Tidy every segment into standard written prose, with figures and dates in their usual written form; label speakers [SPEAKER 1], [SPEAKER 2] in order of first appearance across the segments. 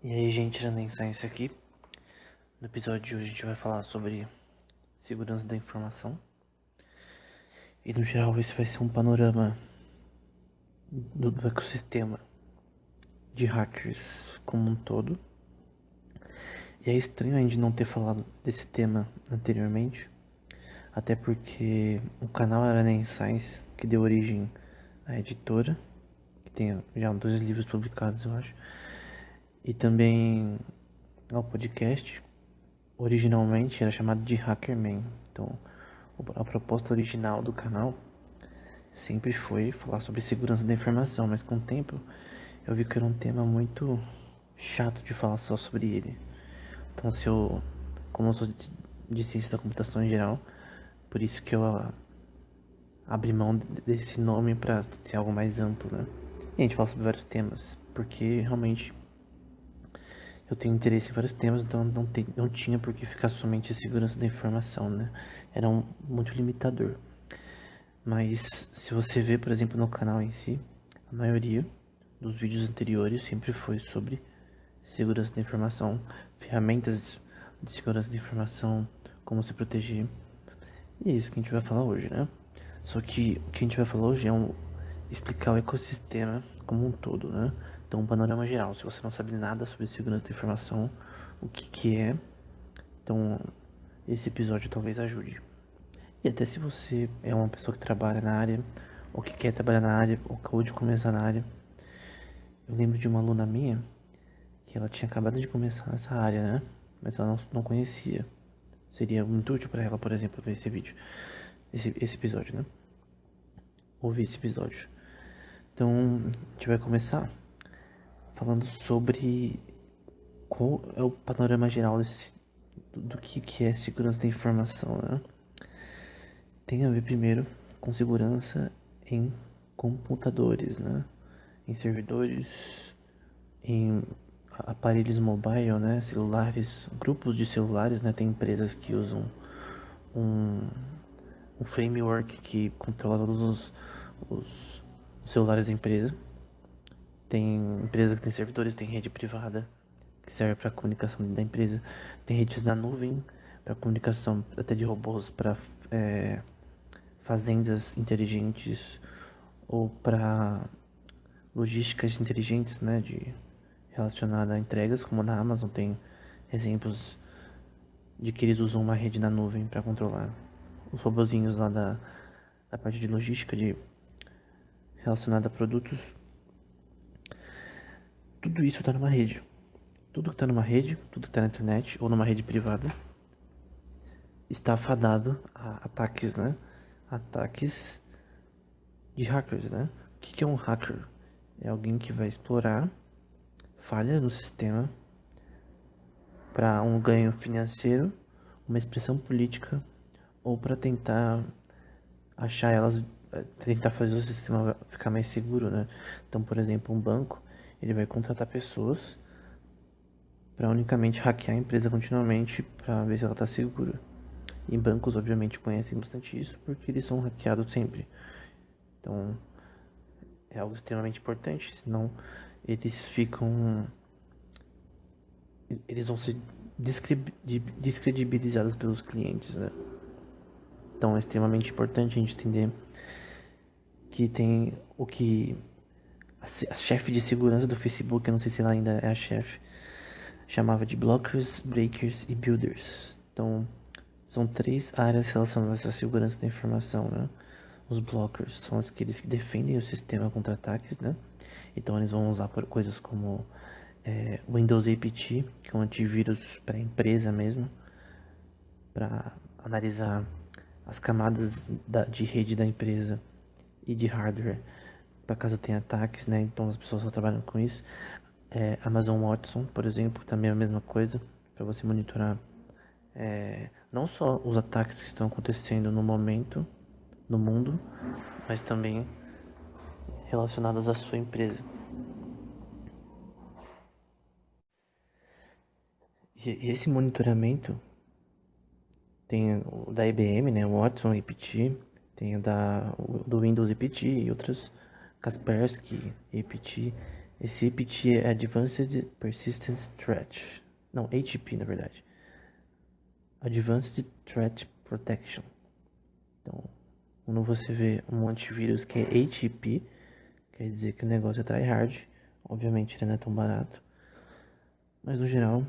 [SPEAKER 1] E aí, gente, Random Science aqui. No episódio de hoje a gente vai falar sobre segurança da informação. E no geral esse vai ser um panorama do ecossistema de hackers como um todo. E é estranho a gente não ter falado desse tema anteriormente, até porque o canal era Random Science, que deu origem à editora, que tem já 2 livros publicados, eu acho. E também ao podcast. Originalmente era chamado de Hackerman. Então, a proposta original do canal sempre foi falar sobre segurança da informação, mas com o tempo eu vi que era um tema muito chato de falar só sobre ele. Então, como eu sou de ciência da computação em geral, por isso que eu abri mão desse nome para ser algo mais amplo, né? E a gente fala sobre vários temas, porque realmente eu tenho interesse em vários temas, então não tinha por que ficar somente segurança da informação, né? Era muito limitador. Mas se você vê, por exemplo, no canal em si, a maioria dos vídeos anteriores sempre foi sobre segurança da informação, ferramentas de segurança da informação, como se proteger. E é isso que a gente vai falar hoje, né? Só que o que a gente vai falar hoje é explicar o ecossistema como um todo, né? Então, um panorama geral. Se você não sabe nada sobre segurança da informação, o que é, então esse episódio talvez ajude. E até se você é uma pessoa que trabalha na área, ou que quer trabalhar na área, ou acabou de começar na área. Eu lembro de uma aluna minha que ela tinha acabado de começar nessa área, né? Mas ela não conhecia. Seria muito útil para ela, por exemplo, ver esse vídeo, esse episódio, né? Ouvir esse episódio. Então, a gente vai começar falando sobre qual é o panorama geral do que é segurança da informação, né? Tem a ver primeiro com segurança em computadores, né? Em servidores, em aparelhos mobile, né? Celulares, grupos de celulares, né? Tem empresas que usam um, um framework que controla todos os celulares da empresa. Tem empresas que tem servidores, tem rede privada que serve para comunicação da empresa, tem redes na nuvem para comunicação até de robôs para fazendas inteligentes ou para logísticas inteligentes, né, relacionada a entregas, como na Amazon tem exemplos de que eles usam uma rede na nuvem para controlar os robozinhos lá da parte de logística relacionada a produtos. Tudo isso está numa rede. Tudo que está numa rede, tudo que está na internet ou numa rede privada está fadado a ataques, né? Ataques de hackers, né? O que é um hacker? É alguém que vai explorar falhas no sistema para um ganho financeiro, uma expressão política ou para tentar achar elas, tentar fazer o sistema ficar mais seguro, né? Então, por exemplo, um banco, ele vai contratar pessoas para unicamente hackear a empresa continuamente para ver se ela está segura. E bancos, obviamente, conhecem bastante isso porque eles são hackeados sempre. Então, é algo extremamente importante, senão eles ficam, eles vão ser descredibilizados pelos clientes, né? Então, é extremamente importante a gente entender que tem o que a chefe de segurança do Facebook, eu não sei se ela ainda é a chefe, chamava de blockers, breakers e builders. Então, são 3 áreas relacionadas à segurança da informação, né? Os blockers são aqueles que defendem o sistema contra ataques, né? Então, eles vão usar por coisas como Windows APT, que é um antivírus para a empresa mesmo, para analisar as camadas de rede da empresa e de hardware, para caso tenha ataques, né? Então as pessoas só trabalham com isso. Amazon Watson, por exemplo, também é a mesma coisa, para você monitorar não só os ataques que estão acontecendo no momento no mundo, mas também relacionados à sua empresa. E esse monitoramento tem o da IBM, né, o Watson APT, tem o do Windows APT e outros, Kaspersky APT. Esse APT é Advanced Persistent Threat. Não, ATP na verdade. Advanced Threat Protection. Então, quando você vê um antivírus que é ATP, quer dizer que o negócio é tryhard. Obviamente ele não é tão barato. Mas no geral,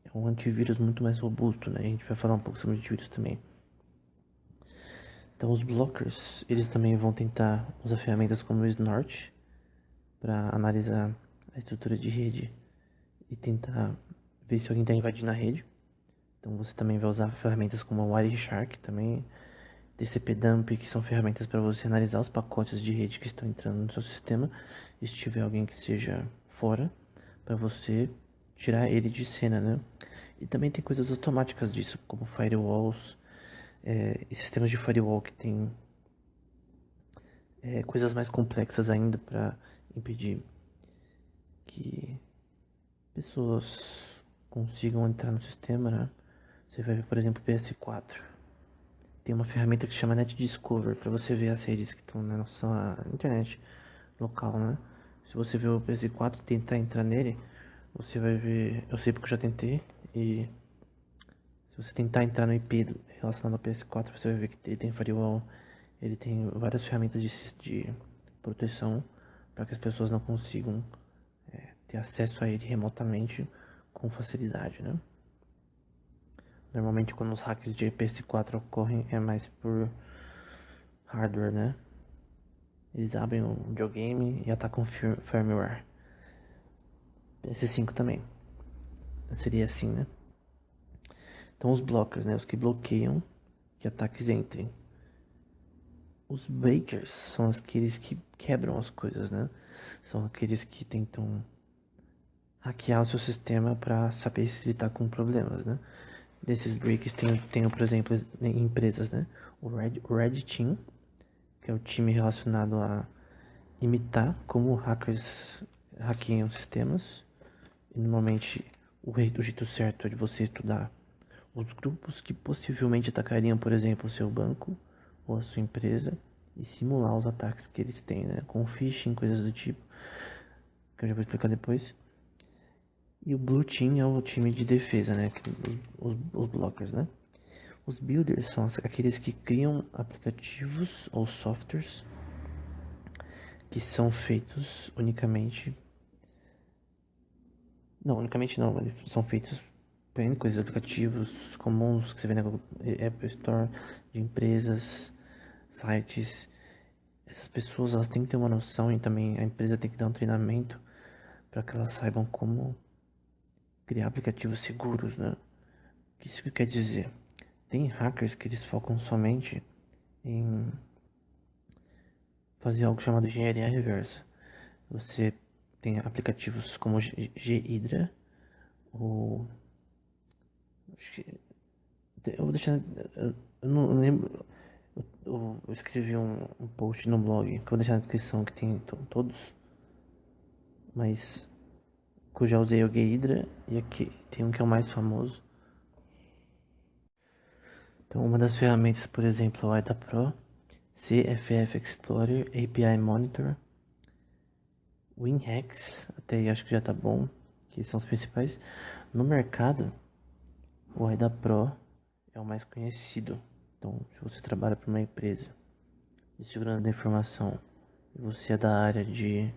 [SPEAKER 1] é um antivírus muito mais robusto, né? A gente vai falar um pouco sobre antivírus também. Então os blockers, eles também vão tentar usar ferramentas como o Snort para analisar a estrutura de rede e tentar ver se alguém está invadindo a rede. Então você também vai usar ferramentas como o Wireshark, também TCP-Dump, que são ferramentas para você analisar os pacotes de rede que estão entrando no seu sistema. E se tiver alguém que seja fora, para você tirar ele de cena, né? E também tem coisas automáticas disso, como firewalls, e sistemas de firewall que tem coisas mais complexas ainda para impedir que pessoas consigam entrar no sistema, né? Você vai ver, por exemplo, o PS4. Tem uma ferramenta que chama NetDiscover para você ver as redes que estão na nossa internet local, né? Se você ver o PS4 e tentar entrar nele, você vai ver. Eu sei porque eu já tentei. E se você tentar entrar no IP relacionado ao PS4, você vai ver que ele tem firewall, ele tem várias ferramentas de proteção para que as pessoas não consigam ter acesso a ele remotamente com facilidade, né? Normalmente quando os hacks de PS4 ocorrem é mais por hardware, né? Eles abrem um videogame e atacam firmware. PS5 também. Seria assim, né? Então os blockers, né? Os que bloqueiam que ataques entrem. Os breakers são aqueles que quebram as coisas, né? São aqueles que tentam hackear o seu sistema para saber se ele está com problemas, né? Desses breakers tem, por exemplo, em empresas, né? O Red Team, que é o time relacionado a imitar como hackers hackeiam sistemas. E normalmente o jeito certo é de você estudar os grupos que possivelmente atacariam, por exemplo, o seu banco ou a sua empresa e simular os ataques que eles têm, né? Com phishing, coisas do tipo, que eu já vou explicar depois. E o Blue Team é o time de defesa, né? Os blockers, né? Os builders são aqueles que criam aplicativos ou softwares que são feitos unicamente. Não, unicamente não, eles são feitos para N coisas, aplicativos comuns que você vê na Apple Store, de empresas, sites. Essas pessoas elas têm que ter uma noção e também a empresa tem que dar um treinamento para que elas saibam como criar aplicativos seguros, né? O que isso quer dizer? Tem hackers que eles focam somente em fazer algo chamado engenharia reversa. Você tem aplicativos como Ghidra, ou eu vou deixar, eu não lembro, eu escrevi um post no blog que eu vou deixar na descrição que tem todos, mas que eu já usei o Ghidra e aqui tem um que é o mais famoso. Então uma das ferramentas, por exemplo, é o IDA Pro, CFF Explorer, API Monitor, WinREX, até aí acho que já tá bom, que são os principais. No mercado, o IDA Pro é o mais conhecido. Então, se você trabalha para uma empresa de segurança da informação e você é da área de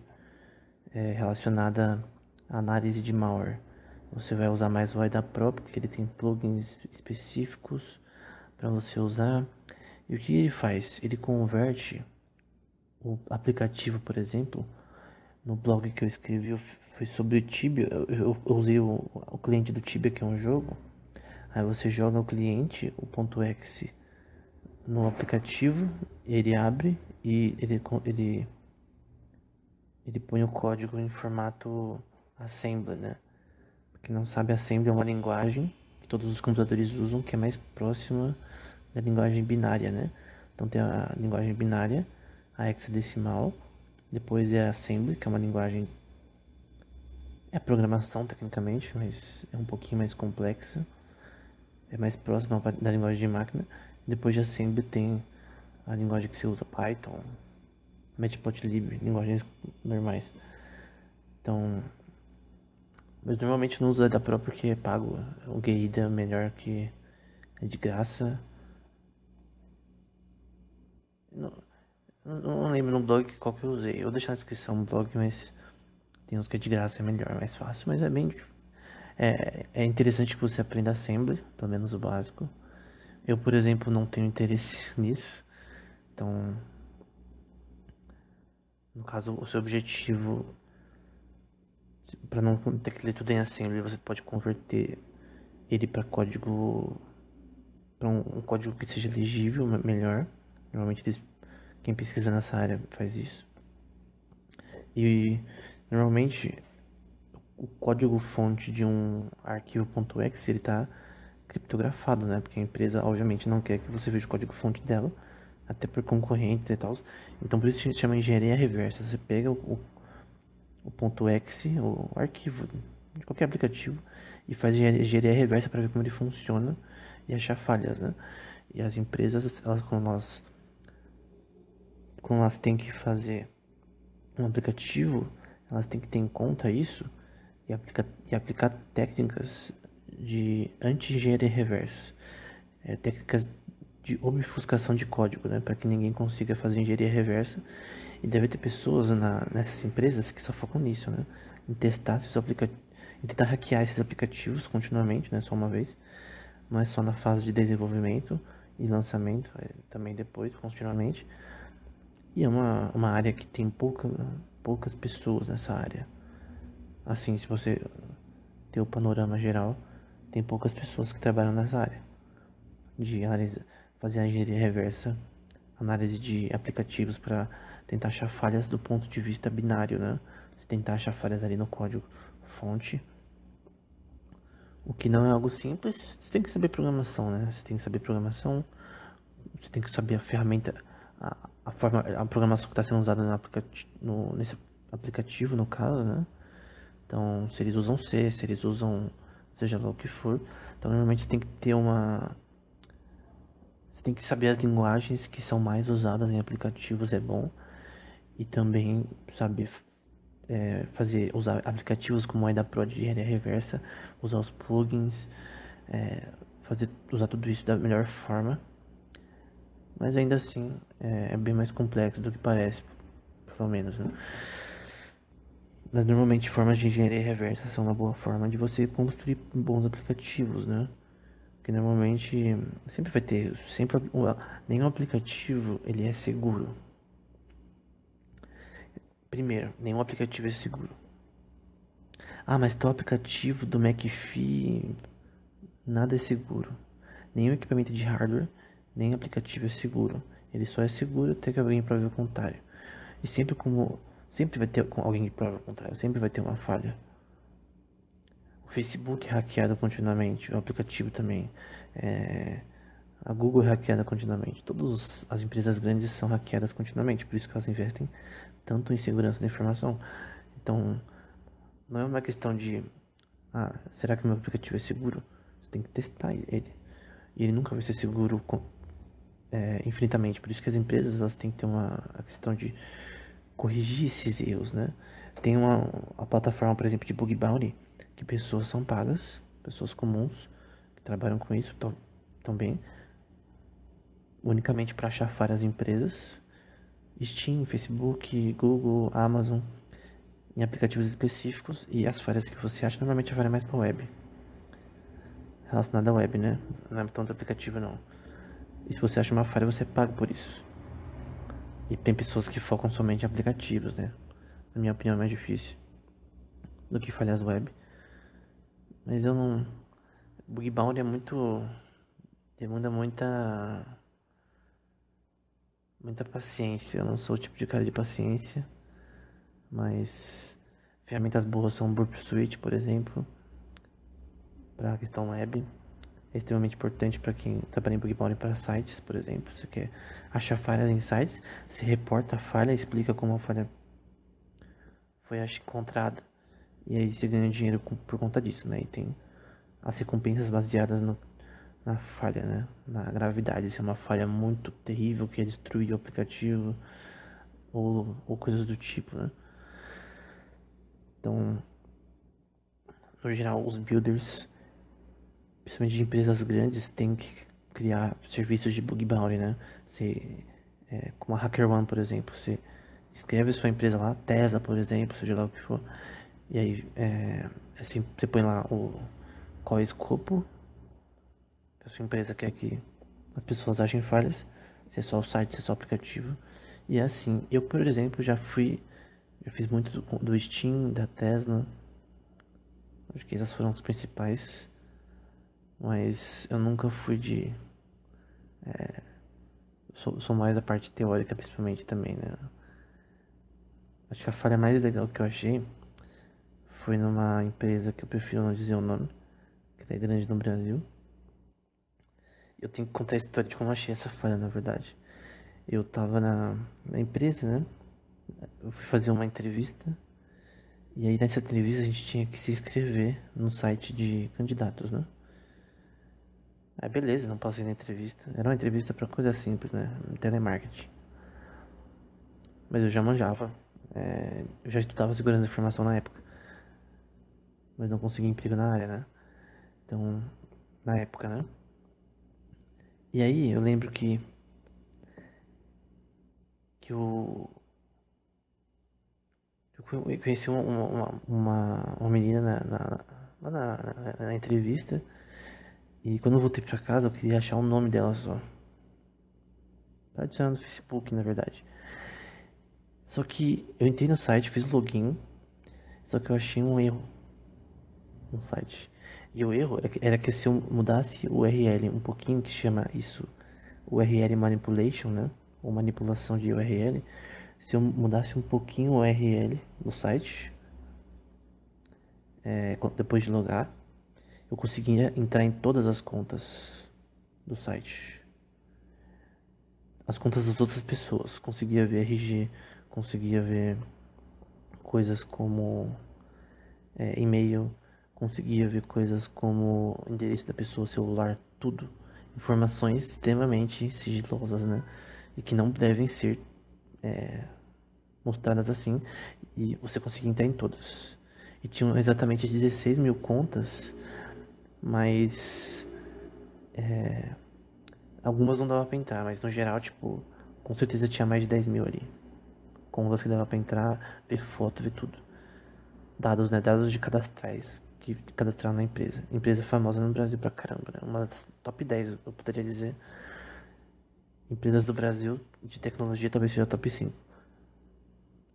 [SPEAKER 1] relacionada à análise de malware, você vai usar mais o IDA Pro porque ele tem plugins específicos para você usar. E o que ele faz? Ele converte o aplicativo, por exemplo, no blog que eu escrevi foi sobre o Tibia. Eu usei o cliente do Tibia, que é um jogo. Aí você joga o cliente, o .exe, no aplicativo, ele abre e ele põe o código em formato assembly, né? Pra quem não sabe, assembly é uma linguagem que todos os computadores usam, que é mais próxima da linguagem binária, né? Então tem a linguagem binária, a hexadecimal, depois é a assembly, que é uma linguagem, é programação tecnicamente, mas é um pouquinho mais complexa, é mais próxima da linguagem de máquina. Depois de assembly tem a linguagem que se usa, Python, Matplotlib, linguagens normais. Então, mas normalmente não uso o da Pro porque é pago. O Guida é melhor que é de graça. Não, não lembro no blog qual que eu usei. Eu vou deixar na descrição o blog, mas tem uns que é de graça, é melhor, é mais fácil, mas é bem. É interessante que você aprenda Assembly, pelo menos o básico. Eu, por exemplo, não tenho interesse nisso. Então, no caso, o seu objetivo, para não ter que ler tudo em Assembly, você pode converter ele para código, para um código que seja legível, melhor. Normalmente, quem pesquisa nessa área faz isso. E normalmente o código-fonte de um arquivo .exe ele está criptografado, né? Porque a empresa, obviamente, não quer que você veja o código-fonte dela, até por concorrentes e tal. Então, por isso se chama engenharia reversa. Você pega o .exe, o arquivo de qualquer aplicativo, e faz engenharia reversa para ver como ele funciona e achar falhas, né? E as empresas, quando elas têm que fazer um aplicativo, elas têm que ter em conta isso e aplicar técnicas de anti-engenharia reversa, técnicas de obfuscação de código, né, para que ninguém consiga fazer engenharia reversa. E deve ter pessoas nessas empresas que só focam nisso, né, em testar esses aplicativos, em tentar hackear esses aplicativos continuamente, né, só uma vez, não é só na fase de desenvolvimento e lançamento, também depois, continuamente. E é uma área que tem poucas pessoas nessa área. Assim, se você ter o panorama geral, tem poucas pessoas que trabalham nessa área de análise, fazer a engenharia reversa, análise de aplicativos para tentar achar falhas do ponto de vista binário, né? Você tentar achar falhas ali no código fonte, o que não é algo simples. Você tem que saber programação, né? Você tem que saber programação, você tem que saber a ferramenta, a programação que está sendo usada nesse aplicativo, no caso, né? Então, se eles usam C, se eles usam seja lá o que for. Então, normalmente você tem que ter uma. Você tem que saber as linguagens que são mais usadas em aplicativos, é bom. E também saber usar aplicativos como o IDA Pro de engenharia reversa, usar os plugins, usar tudo isso da melhor forma. Mas ainda assim, é bem mais complexo do que parece, pelo menos, né? Mas normalmente formas de engenharia reversa são uma boa forma de você construir bons aplicativos, né? Porque normalmente sempre vai ter, nenhum aplicativo ele é seguro. Primeiro, nenhum aplicativo é seguro. Ah, mas tal aplicativo do McAfee, nada é seguro. Nenhum equipamento de hardware, nem aplicativo é seguro. Ele só é seguro até que alguém prove o contrário. E sempre vai ter alguém que prova o contrário, sempre vai ter uma falha. O Facebook é hackeado continuamente, o aplicativo também. A Google é hackeada continuamente. Todas as empresas grandes são hackeadas continuamente, por isso que elas investem tanto em segurança da informação. Então, não é uma questão de, será que o meu aplicativo é seguro? Você tem que testar ele. E ele nunca vai ser seguro infinitamente. Por isso que as empresas elas têm que ter a questão de corrigir esses erros, né? Tem a plataforma, por exemplo, de Bug Bounty, que pessoas são pagas, pessoas comuns que trabalham com isso também, unicamente para achar falhas em empresas. Steam, Facebook, Google, Amazon, em aplicativos específicos, e as falhas que você acha normalmente a falha é mais para web, relacionada à web, né? Não é tanto aplicativo não. E se você acha uma falha, você paga por isso. E tem pessoas que focam somente em aplicativos, né? Na minha opinião é mais difícil do que falhas web. Mas eu não. Bug bounty é muito. Demanda muita paciência. Eu não sou o tipo de cara de paciência. Mas ferramentas boas são o Burp Suite, por exemplo, para a questão web. É extremamente importante para quem trabalha em bug bounty para sites, por exemplo. Você quer achar falhas em sites, você reporta a falha, explica como a falha foi encontrada. E aí você ganha dinheiro por conta disso, né? E tem as recompensas baseadas na falha, né? Na gravidade. Se é uma falha muito terrível que ia destruir o aplicativo ou coisas do tipo, né? Então, no geral, os builders, principalmente de empresas grandes, têm que criar serviços de bug bounty, né? Como a HackerOne, por exemplo, você escreve sua empresa lá, Tesla, por exemplo, seja lá o que for, e aí assim, você põe lá qual é o escopo que a sua empresa quer que as pessoas achem falhas, se é só o site, se é só o aplicativo. E é assim, eu, por exemplo, já fiz muito do Steam, da Tesla, acho que essas foram as principais, mas eu nunca fui de. Sou mais a parte teórica, principalmente também, né? Acho que a falha mais legal que eu achei foi numa empresa que eu prefiro não dizer o nome, que é grande no Brasil. Eu tenho que contar a história de como eu achei essa falha, na verdade. Eu tava na empresa, né? Eu fui fazer uma entrevista. E aí nessa entrevista a gente tinha que se inscrever no site de candidatos, né? Aí beleza, não passei na entrevista. Era uma entrevista pra coisa simples, né? Telemarketing. Mas eu já manjava. Eu já estudava segurança da informação na época. Mas não consegui emprego na área, né? Então, na época, né? E aí eu lembro que eu conheci uma menina lá na entrevista. E quando eu voltei pra casa eu queria achar o nome dela só. Tá adicionando no Facebook, na verdade. Só que eu entrei no site, fiz login, só que eu achei um erro no site. E o erro era que se eu mudasse o URL um pouquinho, que chama isso URL manipulation, né? Ou manipulação de URL. Se eu mudasse um pouquinho o URL do site, depois de logar, eu conseguia entrar em todas as contas do site. As contas das outras pessoas. Conseguia ver RG, conseguia ver coisas como e-mail, conseguia ver coisas como endereço da pessoa, celular, tudo. Informações extremamente sigilosas, né? E que não devem ser mostradas assim. E você conseguia entrar em todas. E tinham exatamente 16 mil contas, mas algumas não dava pra entrar, mas no geral, tipo, com certeza tinha mais de 10 mil ali. Contas que dava pra entrar, ver foto, ver tudo. Dados, né? Dados de cadastrais que cadastraram na empresa. Empresa famosa no Brasil pra caramba, né? Uma das top 10, eu poderia dizer. Empresas do Brasil de tecnologia talvez seja top 5.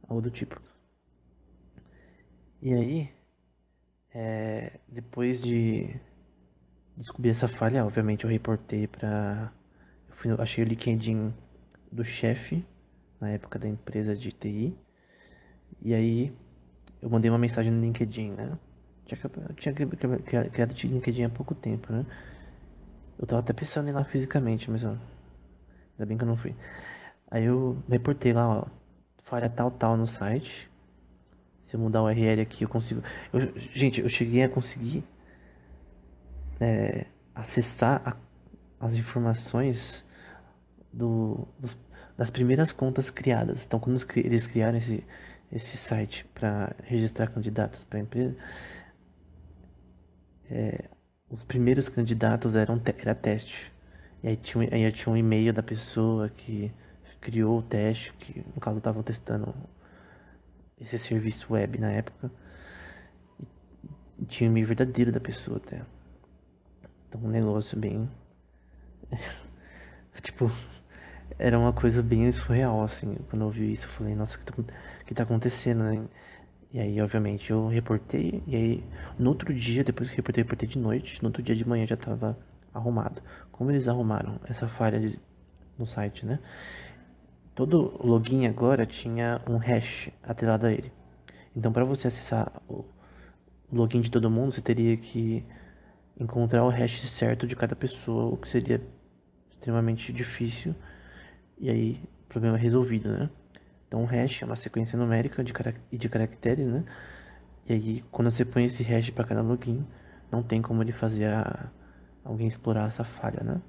[SPEAKER 1] Algo do tipo. E aí, depois de descobrir essa falha, obviamente eu reportei pra. Achei o LinkedIn do chefe, na época da empresa de TI. E aí, eu mandei uma mensagem no LinkedIn, né? Tinha criado o LinkedIn há pouco tempo, né? Eu tava até pensando em ir lá fisicamente, mas ó, ainda bem que eu não fui. Aí eu reportei lá, ó, falha tal, tal no site. Se eu mudar o URL aqui, eu consigo. Gente, eu cheguei a conseguir acessar as informações dos, das primeiras contas criadas. Então, quando eles criaram esse site para registrar candidatos para a empresa, os primeiros candidatos era teste. E aí tinha um e-mail da pessoa que criou o teste, que no caso estavam testando esse serviço web na época. E tinha o e-mail verdadeiro da pessoa até. Então um negócio bem. Tipo, era uma coisa bem surreal, assim. Quando eu vi isso, eu falei, nossa, que tá acontecendo, né? E aí, obviamente, eu reportei. E aí, no outro dia, depois que eu reportei de noite. No outro dia de manhã já tava arrumado. Como eles arrumaram essa falha no site, né? Todo login agora tinha um hash atrelado a ele. Então, para você acessar o login de todo mundo, você teria que encontrar o hash certo de cada pessoa, o que seria extremamente difícil. E aí, problema resolvido, né? Então, um hash é uma sequência numérica de caracteres, né? E aí, quando você põe esse hash para cada login, não tem como ele fazer alguém explorar essa falha, né?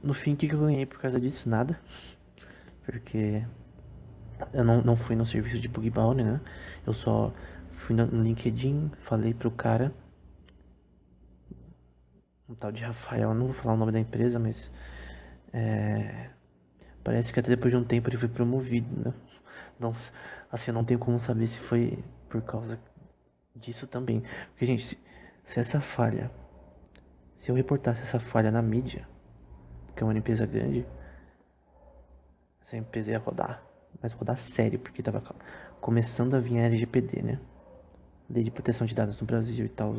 [SPEAKER 1] No fim, o que eu ganhei por causa disso? Nada. Porque eu não fui no serviço de bug bounty, né? Eu só Fui no LinkedIn, falei pro cara, um tal de Rafael, não vou falar o nome da empresa, mas parece que até depois de um tempo ele foi promovido, né? Não, assim, eu não tenho como saber se foi por causa disso também. Porque, gente, se essa falha, se eu reportasse essa falha na mídia, que é uma empresa grande, essa empresa ia rodar. Mas rodar sério, porque tava começando a vir a LGPD, né? Lei de proteção de dados no Brasil e tal,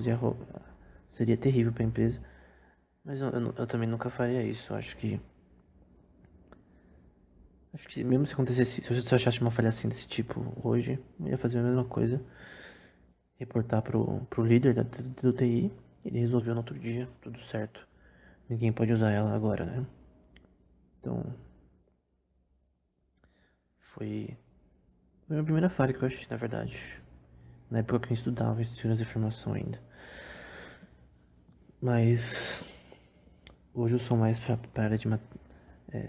[SPEAKER 1] seria terrível pra empresa. Mas eu também nunca faria isso. Acho que mesmo se acontecesse, se eu achasse uma falha assim desse tipo hoje, eu ia fazer a mesma coisa. Reportar pro líder do TI, ele resolveu no outro dia, tudo certo. Ninguém pode usar ela agora, né? Então, foi, foi a minha primeira falha que eu achei, na verdade. Na época que eu estudava em segurança de informação ainda. Mas hoje eu sou mais pra área de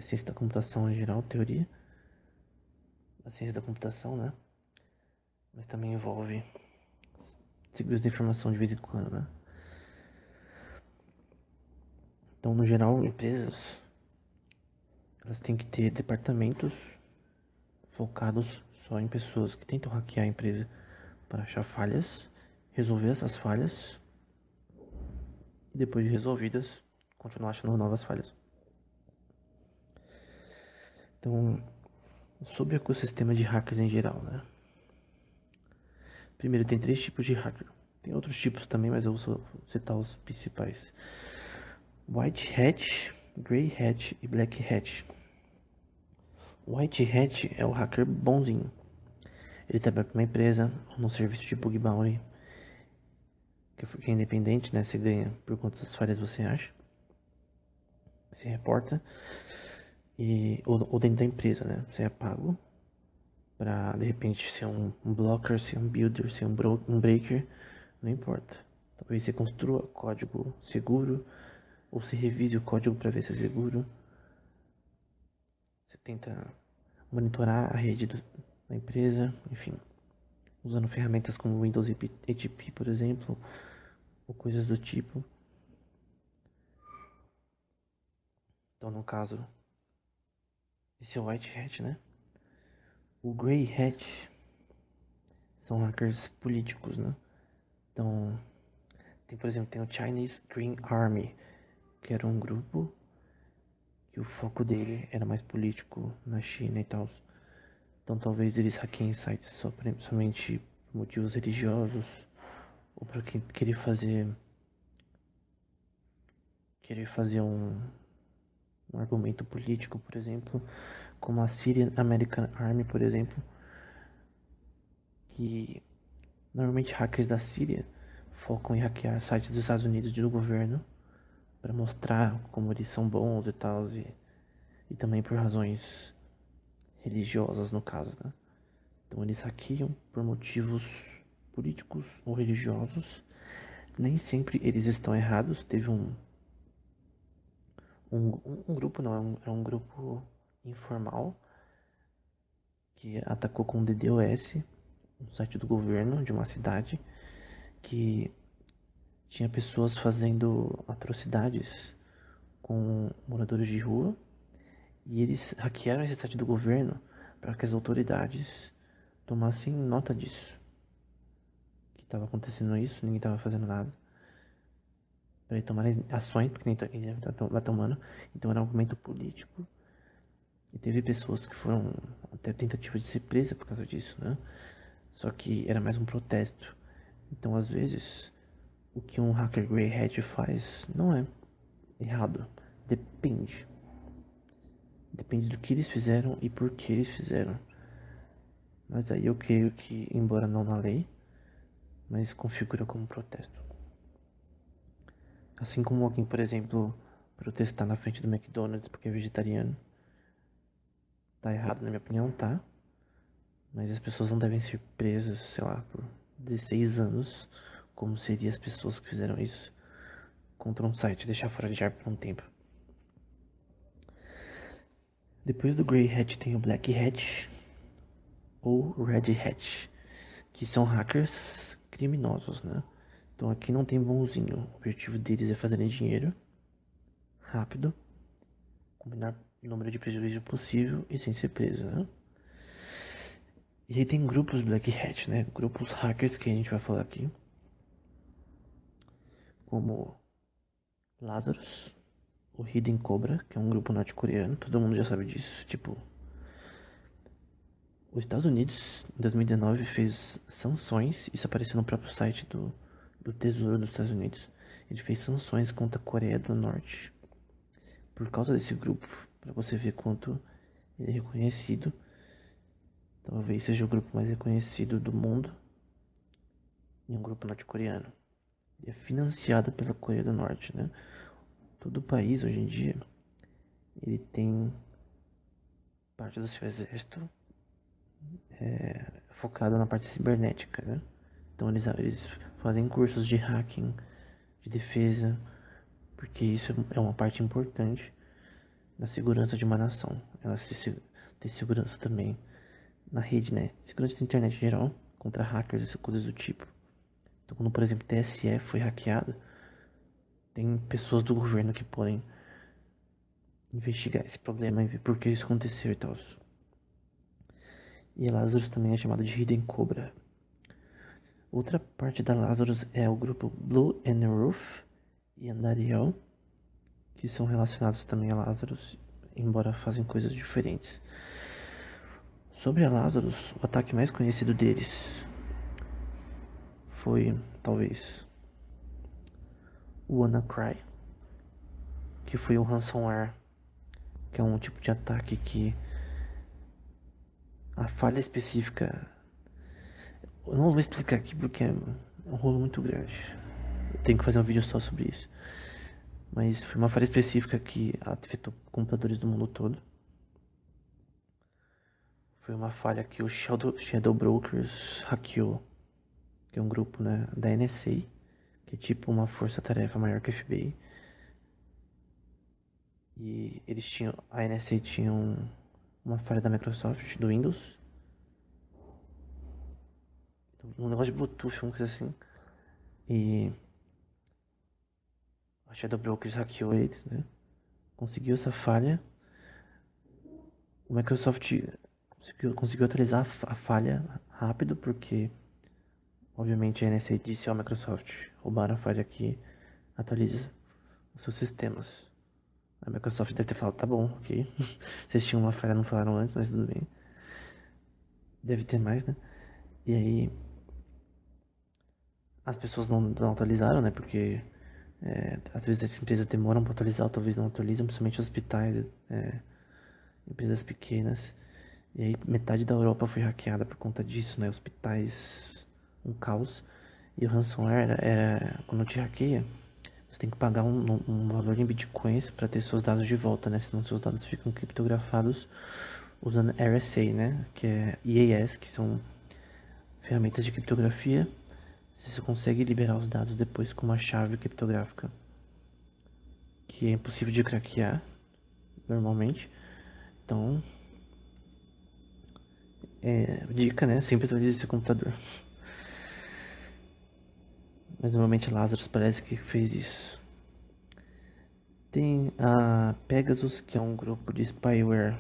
[SPEAKER 1] ciência da computação em geral, teoria. A ciência da computação, né? Mas também envolve segurança de informação de vez em quando, né? Então, no geral, empresas, elas têm que ter departamentos focados só em pessoas que tentam hackear a empresa para achar falhas, resolver essas falhas e depois de resolvidas, continuar achando novas falhas. Então, sobre o ecossistema de hackers em geral, né? Primeiro, tem 3 tipos de hacker. Tem outros tipos também, mas eu vou citar os principais. White Hat, Grey Hat e Black Hat. White Hat é o hacker bonzinho. Ele trabalha para uma empresa, num serviço de bug bounty, que é independente, né? Você ganha por quantas falhas você acha. Se reporta. Ou dentro da empresa, né? Você é pago pra, de repente, ser um blocker, ser um builder, ser um breaker. Não importa. Talvez você construa código seguro, ou você revise o código para ver se é seguro. Você tenta monitorar a rede da empresa, enfim, usando ferramentas como Windows ATP, por exemplo, ou coisas do tipo. Então, no caso, esse é o White Hat, né? O Grey Hat são hackers políticos, né? Então, por exemplo, tem o Chinese Green Army, que era um grupo que o foco dele era mais político na China e tal. Então talvez eles hackeiem sites somente por motivos religiosos ou para querer fazer um argumento político, por exemplo, como a Syrian American Army, por exemplo, que normalmente hackers da Síria focam em hackear sites dos Estados Unidos e do governo para mostrar como eles são bons e tal, e também por razões religiosas no caso, né? Então eles hackeiam por motivos políticos ou religiosos. Nem sempre eles estão errados. Teve um grupo, não, é um grupo informal que atacou com o DDoS, um site do governo de uma cidade, que tinha pessoas fazendo atrocidades com moradores de rua, e eles hackearam esse site do governo para que as autoridades tomassem nota disso, que estava acontecendo isso, ninguém estava fazendo nada, para ele tomar ações, porque ele vai tomando. Então era um argumento político. E teve pessoas que foram até tentativa de ser presa por causa disso, né? Só que era mais um protesto. Então, às vezes, o que um hacker grey hat faz não é errado. Depende. Depende do que eles fizeram e por que eles fizeram. Mas aí eu creio que, embora não na lei, mas configura como protesto. Assim como alguém, por exemplo, protestar na frente do McDonald's porque é vegetariano. Tá errado, na minha opinião, tá? Mas as pessoas não devem ser presas, sei lá, por 16 anos, como seriam as pessoas que fizeram isso contra um site e deixar fora de ar por um tempo. Depois do Grey Hat tem o Black Hat ou Red Hat. que são hackers criminosos, né? Então aqui não tem bonzinho. O objetivo deles é fazerem dinheiro rápido, com o menor número de prejuízo possível e sem ser preso, né? E aí tem grupos Black Hat, né? Grupos hackers que a gente vai falar aqui, como Lazarus, o Hidden Cobra, que é um grupo norte-coreano, todo mundo já sabe disso. Tipo, os Estados Unidos, em 2019, fez sanções, isso apareceu no próprio site do Tesouro dos Estados Unidos. Ele fez sanções contra a Coreia do Norte por causa desse grupo, para você ver quanto ele é reconhecido. Talvez seja o grupo mais reconhecido do mundo, e um grupo norte-coreano. Ele é financiado pela Coreia do Norte, né? Todo país hoje em dia, ele tem parte do seu exército focado na parte cibernética, né? Então eles fazem cursos de hacking, de defesa, porque isso é uma parte importante da segurança de uma nação. Ela tem segurança também na rede, né? Segurança da internet em geral, contra hackers e coisas do tipo. Então quando, por exemplo, o TSE foi hackeado, tem pessoas do governo que podem investigar esse problema e ver por que isso aconteceu e tal. E a Lazarus também é chamada de Hidden Cobra. Outra parte da Lazarus é o grupo Blue and Roof e Andariel, que são relacionados também a Lazarus, embora fazem coisas diferentes. Sobre a Lazarus, o ataque mais conhecido deles foi, talvez, o WannaCry, que foi um ransomware, que é um tipo de ataque que a falha específica... Eu não vou explicar aqui porque é um rolo muito grande. Eu tenho que fazer um vídeo só sobre isso. Mas foi uma falha específica que afetou computadores do mundo todo. Foi uma falha que o Shadow Brokers hackeou, que é um grupo, né, da NSA, que é tipo uma força-tarefa maior que a FBI. E eles tinham, a NSA tinha uma falha da Microsoft, do Windows, um negócio de Bluetooth, uma coisa assim. E a Shadow Brokers hackeou eles, né? Conseguiu essa falha. O Microsoft conseguiu atualizar a falha rápido, porque obviamente a NSA disse ao Microsoft: roubaram a falha aqui, atualiza os seus sistemas. A Microsoft deve ter falado: tá bom, ok. Vocês tinham uma falha, não falaram antes, mas tudo bem. Deve ter mais, né? E aí as pessoas não atualizaram, né? Porque às vezes as empresas demoram para atualizar, ou talvez não atualizam, principalmente hospitais, empresas pequenas. E aí metade da Europa foi hackeada por conta disso, né? Hospitais, um caos. E o ransomware, quando te hackeia, você tem que pagar um valor em bitcoins para ter seus dados de volta, né? Senão seus dados ficam criptografados usando RSA, né? Que é IAS, que são ferramentas de criptografia. Você consegue liberar os dados depois com uma chave criptográfica que é impossível de craquear normalmente. Então, dica, né? Sempre atualize seu computador. Mas normalmente Lazarus parece que fez isso. Tem a Pegasus, que é um grupo de spyware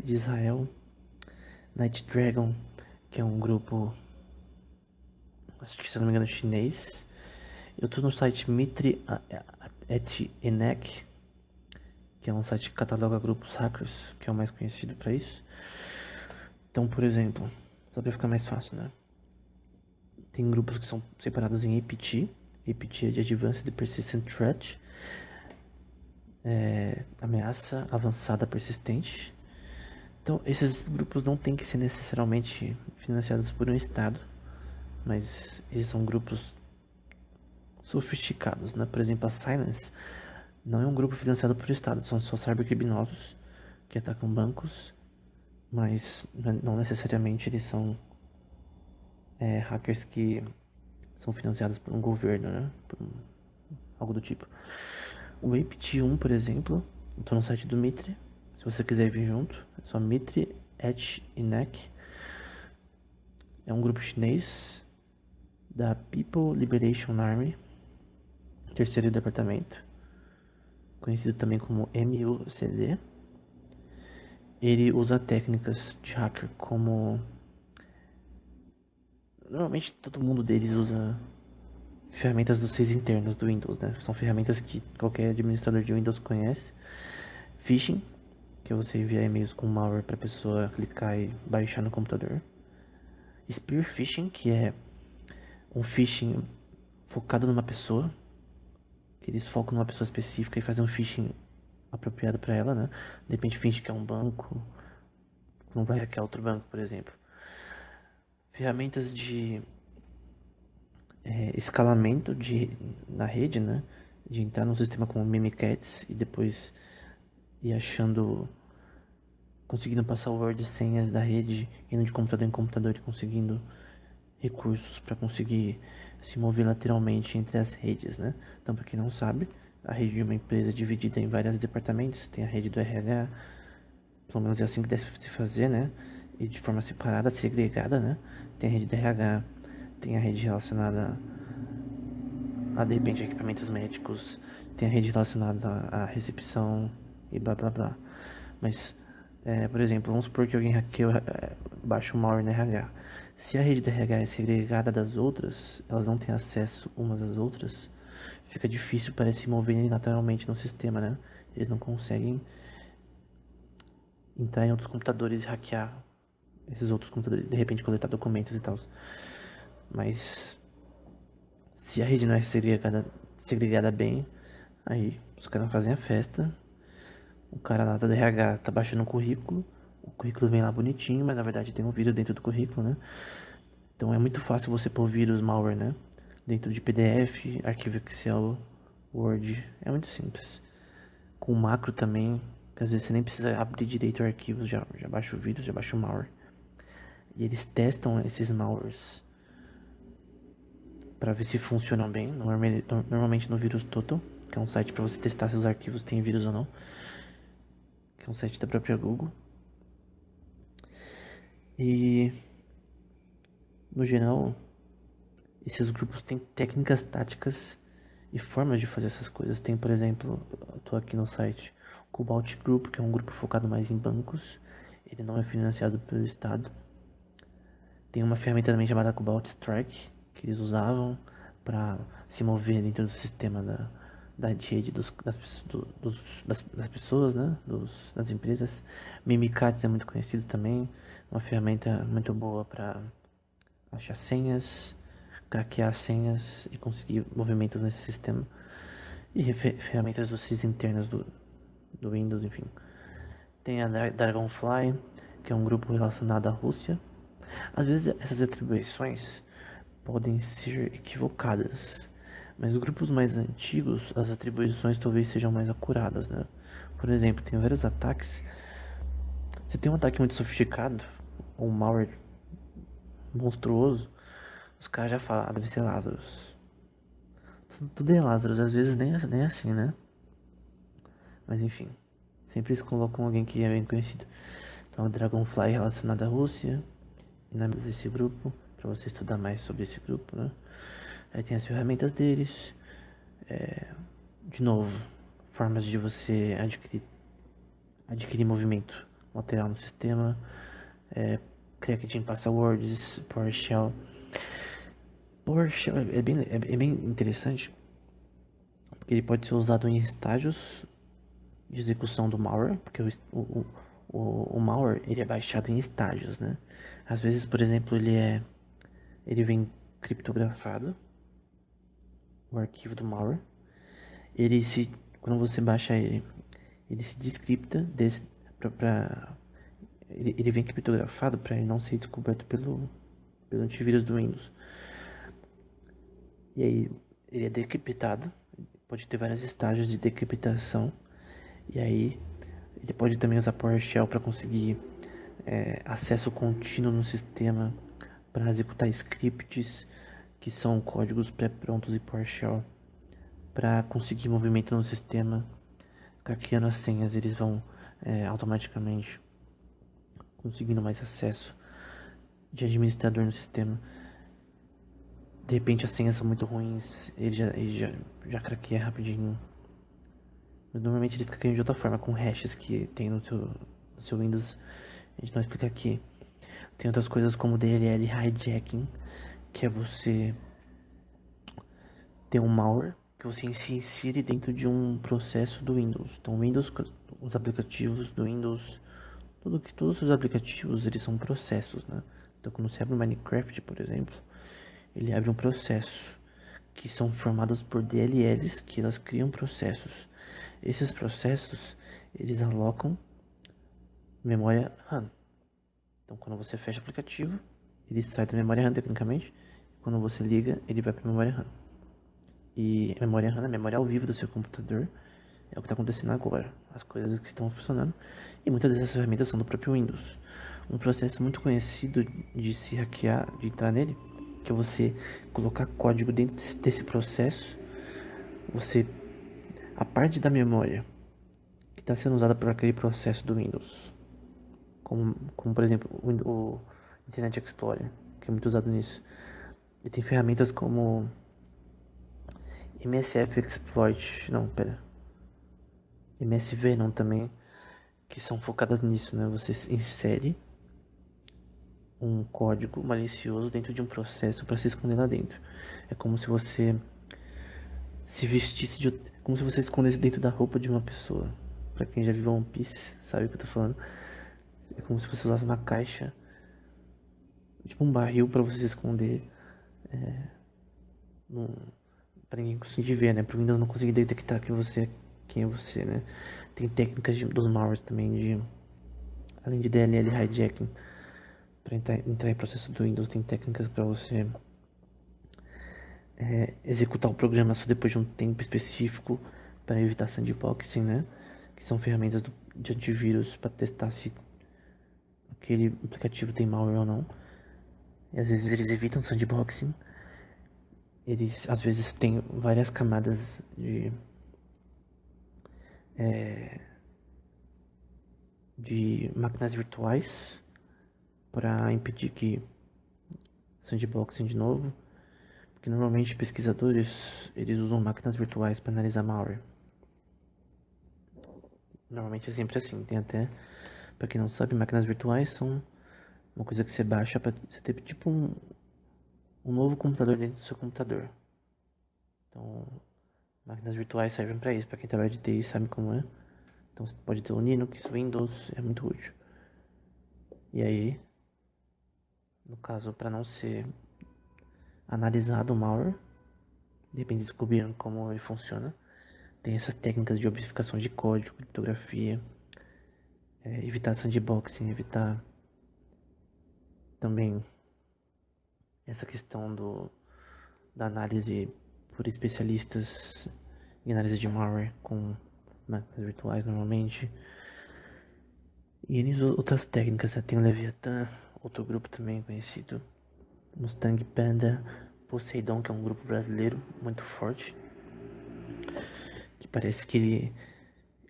[SPEAKER 1] de Israel. Night Dragon, que é um grupo, acho que se não me engano, chinês. Eu tô no site Mitre et Enek, que é um site que cataloga grupos hackers, que é o mais conhecido para isso. Então, por exemplo, só para ficar mais fácil, né? Tem grupos que são separados em APT. APT é de Advanced Persistent Threat, ameaça avançada persistente. Então, esses grupos não têm que ser necessariamente financiados por um estado, mas eles são grupos sofisticados, né? Por exemplo, a Silence não é um grupo financiado por estado, são só cybercriminosos que atacam bancos, mas não necessariamente eles são hackers que são financiados por um governo, né? Algo do tipo. O APT1, por exemplo, eu tô no site do Mitre. Se você quiser vir junto, é só Mitre et Inek. É um grupo chinês da People Liberation Army, terceiro departamento, conhecido também como MUCD. Ele usa técnicas de hacker como... Normalmente todo mundo deles usa ferramentas dos seis internos do Windows, né? São ferramentas que qualquer administrador de Windows conhece. Phishing, que é você enviar e-mails com malware para a pessoa clicar e baixar no computador. Spear phishing, que é um phishing focado numa pessoa, que eles focam numa pessoa específica e fazem um phishing apropriado para ela, né? De repente finge que é um banco, não vai hackear outro banco, por exemplo. Ferramentas de escalamento na rede, né? De entrar num sistema como Mimikatz e depois ir achando, conseguindo passar o word e senhas da rede, indo de computador em computador e conseguindo recursos para conseguir se mover lateralmente entre as redes, né? Então, para quem não sabe, a rede de uma empresa é dividida em vários departamentos. Tem a rede do RH, pelo menos é assim que deve se fazer, né? E de forma separada, segregada, né? Tem a rede do RH, tem a rede relacionada a, de repente, equipamentos médicos, tem a rede relacionada à recepção e blá blá blá. Mas, por exemplo, vamos supor que alguém hackeou, baixa um malware no RH. Se a rede do RH é segregada das outras, elas não têm acesso umas às outras, fica difícil para se moverem lateralmente no sistema, né? Eles não conseguem entrar em outros computadores e hackear esses outros computadores, de repente coletar documentos e tal. Mas se a rede não é segregada bem, aí os caras fazem a festa, o cara lá do RH tá baixando o currículo vem lá bonitinho, mas na verdade tem um vírus dentro do currículo, né? Então é muito fácil você pôr vírus malware, né? Dentro de PDF, arquivo Excel, Word, é muito simples. Com macro também, que às vezes você nem precisa abrir direito o arquivo, já baixa o vírus, já baixa o malware. E eles testam esses malwares para ver se funcionam bem, normalmente no Virus Total, que é um site para você testar se os arquivos têm vírus ou não, que é um site da própria Google. E no geral, esses grupos têm técnicas táticas e formas de fazer essas coisas. Tem, por exemplo, eu tô aqui no site Cobalt Group, que é um grupo focado mais em bancos. Ele não é financiado pelo Estado. Tem uma ferramenta também chamada Cobalt Strike, que eles usavam para se mover dentro do sistema da rede das pessoas, né? Das empresas. Mimikatz é muito conhecido também, uma ferramenta muito boa para achar senhas, craquear senhas e conseguir movimentos nesse sistema. E ferramentas do SIS internas do Windows, enfim. Tem a Dragonfly, que é um grupo relacionado à Rússia. Às vezes essas atribuições podem ser equivocadas, mas grupos mais antigos, as atribuições talvez sejam mais acuradas, né? Por exemplo, tem vários ataques. Se tem um ataque muito sofisticado, ou um malware monstruoso, os caras já falam, deve ser Lazarus. Tudo é Lazarus, às vezes nem assim, né? Mas enfim, sempre eles colocam alguém que é bem conhecido. Então, Dragonfly relacionado à Rússia, e na mesa desse grupo, para você estudar mais sobre esse grupo, né? Aí tem as ferramentas deles, de novo, formas de você adquirir movimento lateral no sistema, cracking passwords, PowerShell. PowerShell é bem interessante, porque ele pode ser usado em estágios de execução do malware, porque o malware ele é baixado em estágios, né? Às vezes, por exemplo, ele vem criptografado, o arquivo do malware. Quando você baixa ele se descripta ele vem criptografado para ele não ser descoberto pelo antivírus do Windows. E aí ele é decriptado, pode ter vários estágios de decriptação. E aí ele pode também usar PowerShell para conseguir acesso contínuo no sistema, para executar scripts que são códigos pré-prontos em PowerShell, para conseguir movimento no sistema. Craqueando as senhas, eles vão automaticamente conseguindo mais acesso. de administrador no sistema. De repente as senhas são muito ruins, já craqueia rapidinho. Mas normalmente eles craqueiam de outra forma, com hashes que tem no seu Windows. A gente não explica aqui. Tem outras coisas como DLL hijacking, que é você ter um malware que você se insere dentro de um processo do Windows. Então, Windows, os aplicativos do Windows, todos os aplicativos eles são processos, né? Então, quando você abre o Minecraft, por exemplo, ele abre um processo que são formados por DLLs, que elas criam processos. Esses processos eles alocam memória RAM. Então, quando você fecha o aplicativo, ele sai da memória RAM tecnicamente. Quando você liga, ele vai para a memória RAM. E a memória RAM, a memória ao vivo do seu computador, é o que está acontecendo agora. As coisas que estão funcionando. E muitas dessas ferramentas são do próprio Windows. Um processo muito conhecido de se hackear, de entrar nele, que é você colocar código dentro desse processo. Você, a parte da memória que está sendo usada por aquele processo do Windows, como por exemplo o Internet Explorer, que é muito usado nisso. E tem ferramentas como MSF Exploit, não, pera, MSV não também, que são focadas nisso, né? Você insere um código malicioso dentro de um processo para se esconder lá dentro. É como se você se vestisse de, como se você se escondesse dentro da roupa de uma pessoa. Pra quem já viu One Piece, sabe o que eu tô falando. É como se você usasse uma caixa, tipo um barril para você se esconder, num, pra ninguém conseguir ver, né? Pro Windows não conseguir detectar quem é você, né? Tem técnicas dos malwares também além de DLL hijacking, para entrar em processo do Windows, tem técnicas para você executar o programa só depois de um tempo específico para evitar sandboxing, né? Que são ferramentas de antivírus para testar se aquele aplicativo tem malware ou não. E às vezes eles evitam sandboxing. Eles às vezes têm várias camadas de máquinas virtuais para impedir que sandboxing de novo. Porque normalmente pesquisadores eles usam máquinas virtuais para analisar malware. Normalmente é sempre assim. Tem até, para quem não sabe, máquinas virtuais são uma coisa que você baixa para você ter tipo um novo computador dentro do seu computador. Então, máquinas virtuais servem para isso. Para quem trabalha de TI sabe como é. Então, você pode ter o Linux, Windows, é muito útil. E aí, no caso, para não ser analisado o malware, de repente descobriram como ele funciona. Tem essas técnicas de obfuscação de código, criptografia, evitar sandboxing, evitar também essa questão da análise por especialistas em análise de malware com máquinas virtuais normalmente. E outras técnicas, né? Tem o Leviathan, outro grupo também conhecido, Mustang Panda, Poseidon, que é um grupo brasileiro muito forte, que parece que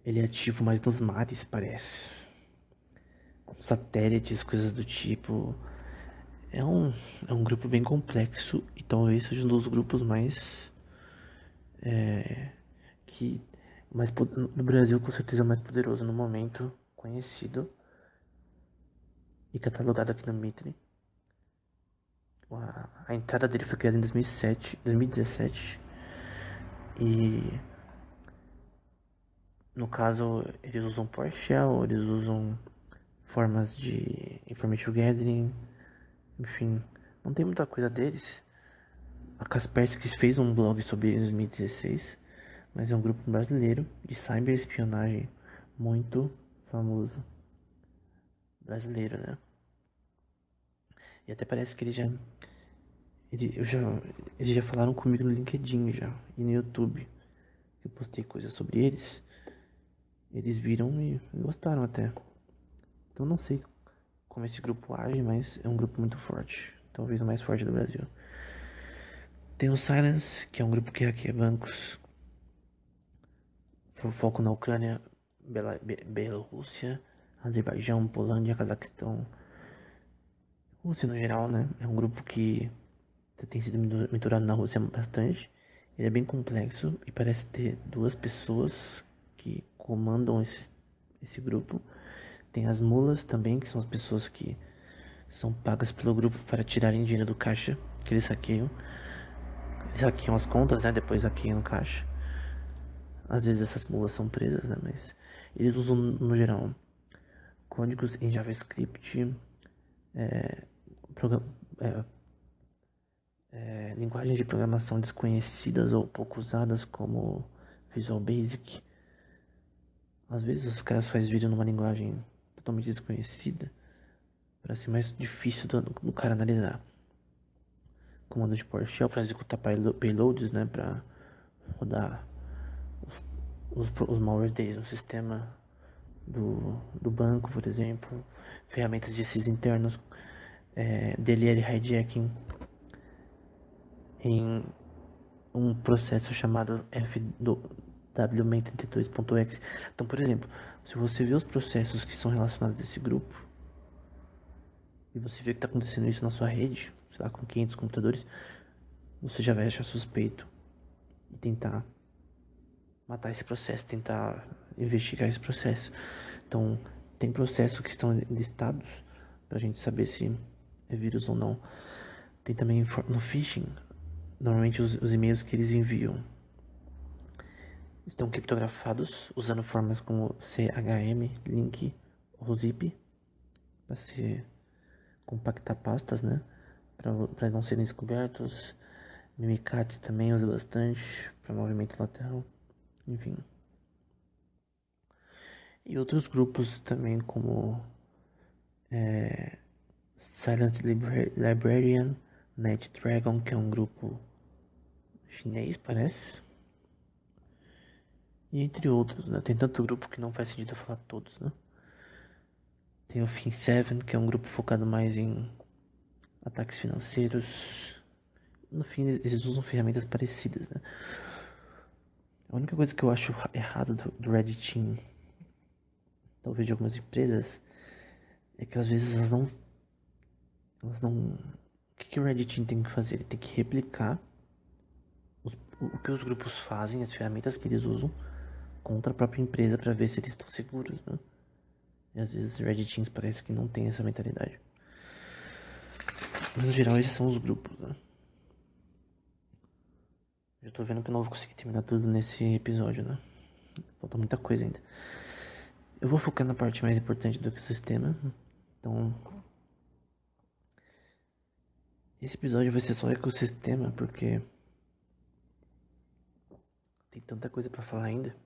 [SPEAKER 1] ele é ativo mais nos mares, parece. Com satélites, coisas do tipo. É um, é um grupo bem complexo e talvez seja um dos grupos que no Brasil com certeza mais poderoso no momento, conhecido e catalogado aqui no Mitre. A entrada dele foi criada em 2007, 2017 e no caso eles usam PowerShell, eles usam formas de information gathering, enfim, não tem muita coisa deles. A Kaspersky fez um blog sobre eles em 2016, mas é um grupo brasileiro de cyberespionagem muito famoso, brasileiro, né? E até parece que ele, eu já, eles já falaram comigo no LinkedIn já e no YouTube. Eu postei coisas sobre eles. Eles viram e gostaram até. Então não sei como esse grupo age, mas é um grupo muito forte. Talvez o mais forte do Brasil. Tem o Silence, que é um grupo que hackeia bancos. Foco na Ucrânia, Bielorrússia, Azerbaijão, Polônia, Cazaquistão. Rússia, no geral, né? É um grupo que tem sido monitorado na Rússia bastante. Ele é bem complexo e parece ter duas pessoas que comandam esse grupo. Tem as mulas também, que são as pessoas que são pagas pelo grupo para tirarem dinheiro do caixa que eles saqueiam. Eles saqueiam as contas, né? Depois saqueiam o caixa. Às vezes essas mulas são presas, né? Mas eles usam, no geral, códigos em JavaScript, é, program- é, linguagens de programação desconhecidas ou pouco usadas, como Visual Basic. Às vezes os caras fazem vídeo numa linguagem totalmente desconhecida para ser mais difícil do cara analisar. Comando de PowerShell para executar payloads, né, para rodar os malwares deles no sistema do banco, por exemplo. Ferramentas de SIS internos, DLL hijacking em um processo chamado FWMAN32.exe. Então, por exemplo, se você vê os processos que são relacionados a esse grupo e você vê que está acontecendo isso na sua rede, sei lá, com 500 computadores, você já vai achar suspeito e tentar matar esse processo, tentar investigar esse processo. Então, tem processos que estão listados para a gente saber se é vírus ou não. Tem também no phishing, normalmente os e-mails que eles enviam estão criptografados usando formas como CHM, link ou zip para se compactar pastas, né? Para não serem descobertos. Mimikatz também usa bastante para movimento lateral, enfim. E outros grupos também como Silent Librarian, NetDragon, que é um grupo chinês, parece. E entre outros, né? Tem tanto grupo que não faz sentido eu falar todos, né? Tem o Fin7, que é um grupo focado mais em ataques financeiros. No fim, eles usam ferramentas parecidas, né? A única coisa que eu acho errado do Reddit, talvez de algumas empresas, é que às vezes elas não. O que o Reddit tem que fazer? Ele tem que replicar o que os grupos fazem, as ferramentas que eles usam, contra a própria empresa para ver se eles estão seguros, né? E às vezes Redditins parece que não tem essa mentalidade. Mas no geral esses são os grupos, né? Eu tô vendo que eu não vou conseguir terminar tudo nesse episódio, né? Falta muita coisa ainda. Eu vou focar na parte mais importante do ecossistema. Então, esse episódio vai ser só ecossistema, porque tem tanta coisa pra falar ainda.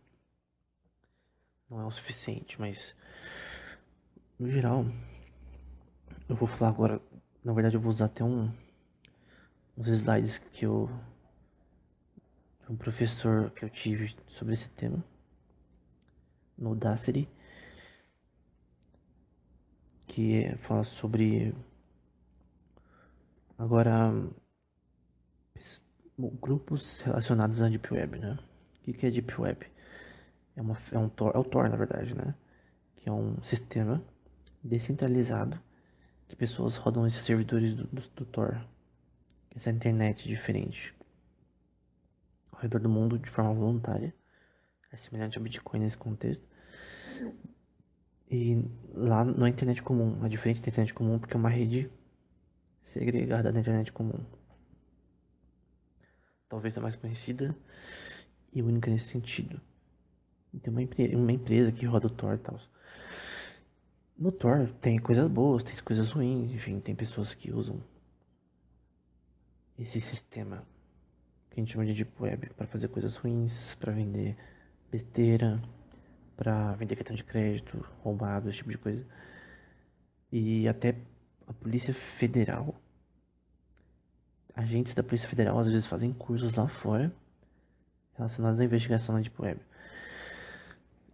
[SPEAKER 1] Não é o suficiente, mas no geral, eu vou falar agora. Na verdade, eu vou usar até uns slides que eu de um professor que eu tive sobre esse tema no Udacity, que fala sobre agora grupos relacionados à Deep Web, né? O que é Deep Web? É o Tor, na verdade, né? Que é um sistema descentralizado que pessoas rodam esses servidores do Tor, essa internet diferente, ao redor do mundo de forma voluntária. É semelhante ao Bitcoin nesse contexto. E lá não é internet comum, é diferente da internet comum porque é uma rede segregada da internet comum. Talvez a mais conhecida e única nesse sentido. E tem uma empresa que roda o Tor e tal. No Tor tem coisas boas, tem coisas ruins, enfim, tem pessoas que usam esse sistema que a gente chama de Deep Web para fazer coisas ruins, para vender besteira, para vender cartão de crédito, roubado, esse tipo de coisa. E até a Polícia Federal, agentes da Polícia Federal às vezes fazem cursos lá fora relacionados à investigação na Deep Web.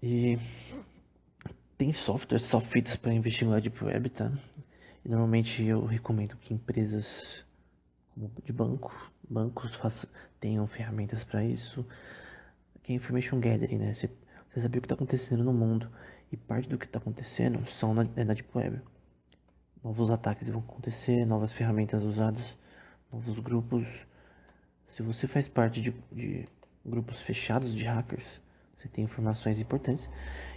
[SPEAKER 1] E tem softwares só feitos para investigar a Deep Web, tá? E normalmente eu recomendo que empresas como de bancos tenham ferramentas para isso. Que é Information Gathering, né? Você saber o que está acontecendo no mundo. E parte do que está acontecendo é na Deep Web. novos ataques vão acontecer, novas ferramentas usadas, novos grupos. Se você faz parte de grupos fechados de hackers, você tem informações importantes.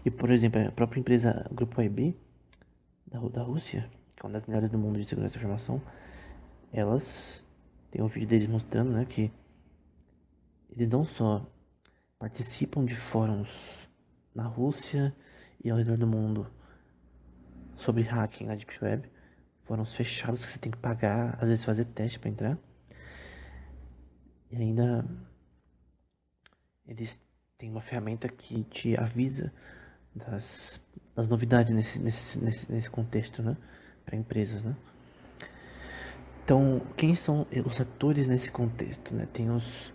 [SPEAKER 1] E, por exemplo, a própria empresa Grupo IB da Rússia, que é uma das melhores do mundo de segurança da informação, elas têm um vídeo deles mostrando, né, que eles não só participam de fóruns na Rússia e ao redor do mundo sobre hacking na Deep Web, fóruns fechados que você tem que pagar, às vezes fazer teste para entrar. E ainda eles têm uma ferramenta que te avisa das novidades nesse contexto, né? Para empresas, né? Então, quem são os atores nesse contexto, né? Tem os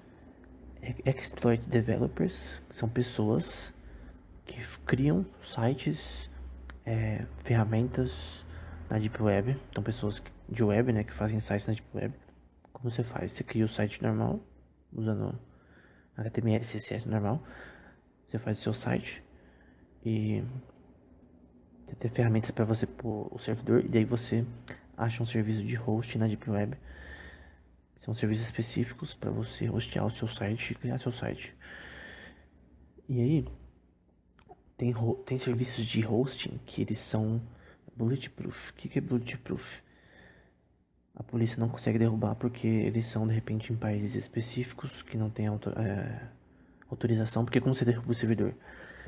[SPEAKER 1] exploit developers, que são pessoas que criam sites, ferramentas na Deep Web. Então, pessoas de web, né? Que fazem sites na Deep Web. Como você faz? Você cria o site normal, usando HTML, CSS normal. Você faz o seu site e tem ferramentas para você pôr o servidor. E daí você acha um serviço de host na Deep Web. São serviços específicos para você hostear o seu site e criar seu site. E aí, tem serviços de hosting que eles são bulletproof. O que é bulletproof? A polícia não consegue derrubar porque eles são de repente em países específicos que não tem autorização. Porque como você derruba o servidor?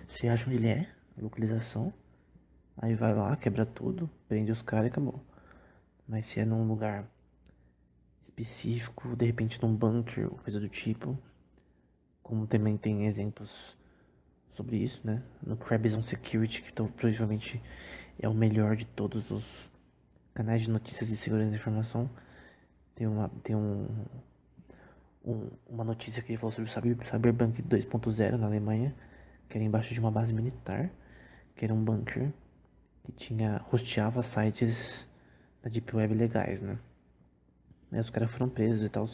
[SPEAKER 1] Você acha onde ele é, a localização, aí vai lá, quebra tudo, prende os caras e acabou. Mas se é num lugar específico, de repente num bunker ou coisa do tipo, como também tem exemplos sobre isso, né? No Krabs on Security, que então, provavelmente é o melhor de todos os canais de notícias de segurança da informação. Uma notícia que ele falou sobre o Cyberpunk 2.0 na Alemanha, que era embaixo de uma base militar, que era um bunker que hosteava sites da Deep Web legais, né? Aí os caras foram presos e tal.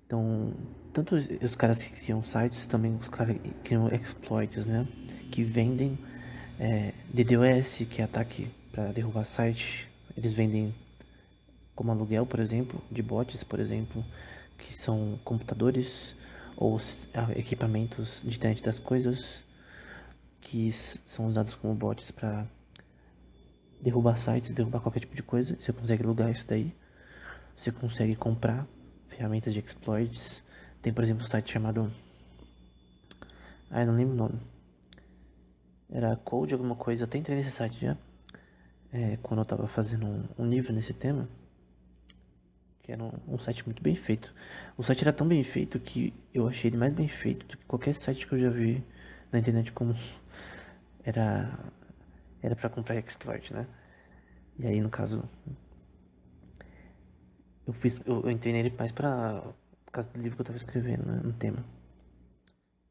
[SPEAKER 1] Então, tanto os caras que criam sites, também os caras que criam exploits, né? Que vendem DDoS, que é ataque para derrubar site. Eles vendem como aluguel, por exemplo, de bots, por exemplo, que são computadores ou equipamentos de internet das coisas que são usados como bots para derrubar sites, derrubar qualquer tipo de coisa. Você consegue alugar isso daí. Você consegue comprar ferramentas de exploits. Tem, por exemplo, um site chamado... eu não lembro o nome. Era Code alguma coisa. Eu até entrei nesse site já. Quando eu tava fazendo um livro nesse tema. Que era um site muito bem feito. O site era tão bem feito que eu achei ele mais bem feito do que qualquer site que eu já vi na internet como era para comprar exploit, né? E aí, no caso, eu entrei nele mais por causa do livro que eu tava escrevendo, né, no tema.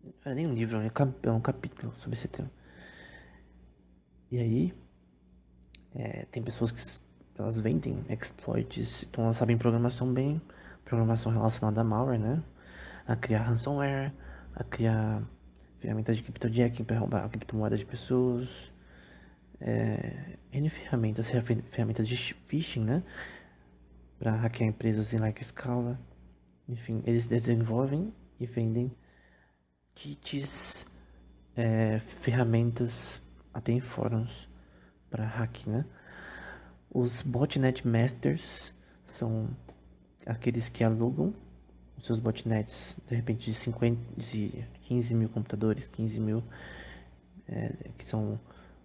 [SPEAKER 1] Não era nem um livro, é um capítulo sobre esse tema. E aí, tem pessoas que elas vendem exploits, então elas sabem programação bem, programação relacionada a malware, né? A criar ransomware, a criar ferramentas de cryptojacking para roubar a criptomoeda de pessoas, N ferramentas de phishing, né? Para hackear empresas em larga escala. Enfim, eles desenvolvem e vendem kits, ferramentas, até em fóruns para hack, né? Os botnet masters são aqueles que alugam os seus botnets, de repente de 15 mil computadores, 15 mil, que são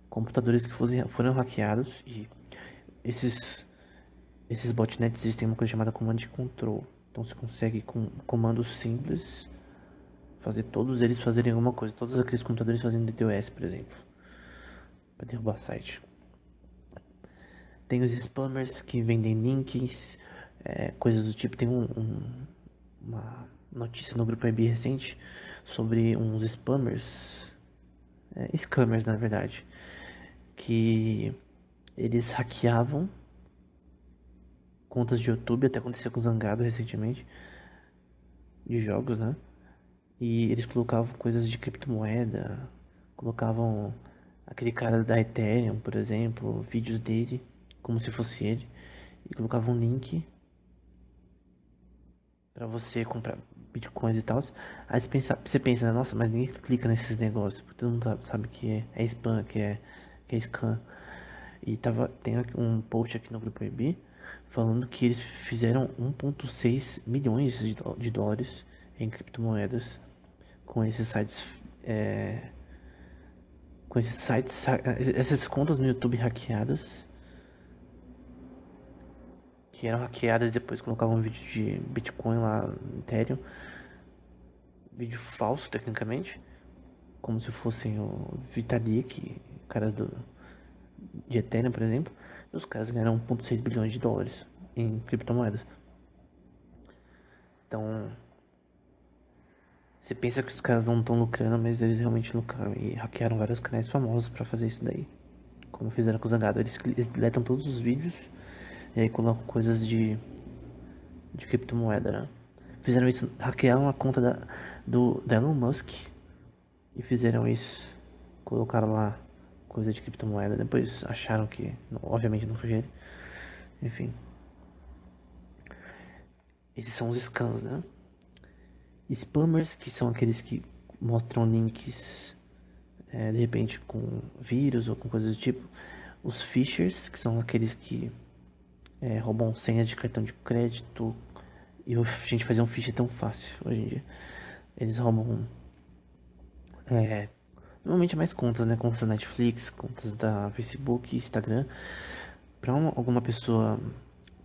[SPEAKER 1] computadores que foram hackeados, e esses botnets existem uma coisa chamada command control. Então você consegue com comandos simples fazer todos eles fazerem alguma coisa, todos aqueles computadores fazendo DDoS, por exemplo, para derrubar site. Tem os spammers que vendem links, coisas do tipo. Tem uma notícia no grupo IB recente sobre uns spammers, scammers na verdade, que eles hackeavam contas de YouTube, até aconteceu com o Zangado recentemente, de jogos, né? E eles colocavam coisas de criptomoeda, colocavam aquele cara da Ethereum, por exemplo, vídeos dele como se fosse ele, e colocava um link pra você comprar bitcoins e tal. Aí você pensa, né, nossa, mas ninguém clica nesses negócios, porque todo mundo sabe que é spam, que é scam. E tem aqui um post aqui no grupo IB falando que eles fizeram 1,6 milhões de dólares em criptomoedas com esses sites, é, essas contas no YouTube hackeadas, que eram hackeadas e depois colocavam um vídeo de Bitcoin lá, Ethereum, vídeo falso tecnicamente, como se fossem o Vitalik, caras de Ethereum, por exemplo, e os caras ganharam 1,6 bilhões de dólares em criptomoedas. Então, você pensa que os caras não estão lucrando, mas eles realmente lucraram e hackearam vários canais famosos pra fazer isso daí. Como fizeram com o Zangado. Eles deletam todos os vídeos e aí colocam coisas de criptomoeda, né? Fizeram isso, hackearam a conta da Elon Musk e fizeram isso. Colocaram lá coisa de criptomoeda. Depois acharam que, obviamente, não foi ele. Enfim, esses são os scams, né? Spammers, que são aqueles que mostram links de repente com vírus ou com coisas do tipo. Os phishers, que são aqueles que roubam senhas de cartão de crédito. E a gente fazer um phish é tão fácil hoje em dia. Eles roubam normalmente mais contas, né? Contas da Netflix, contas da Facebook, Instagram. Pra alguma pessoa,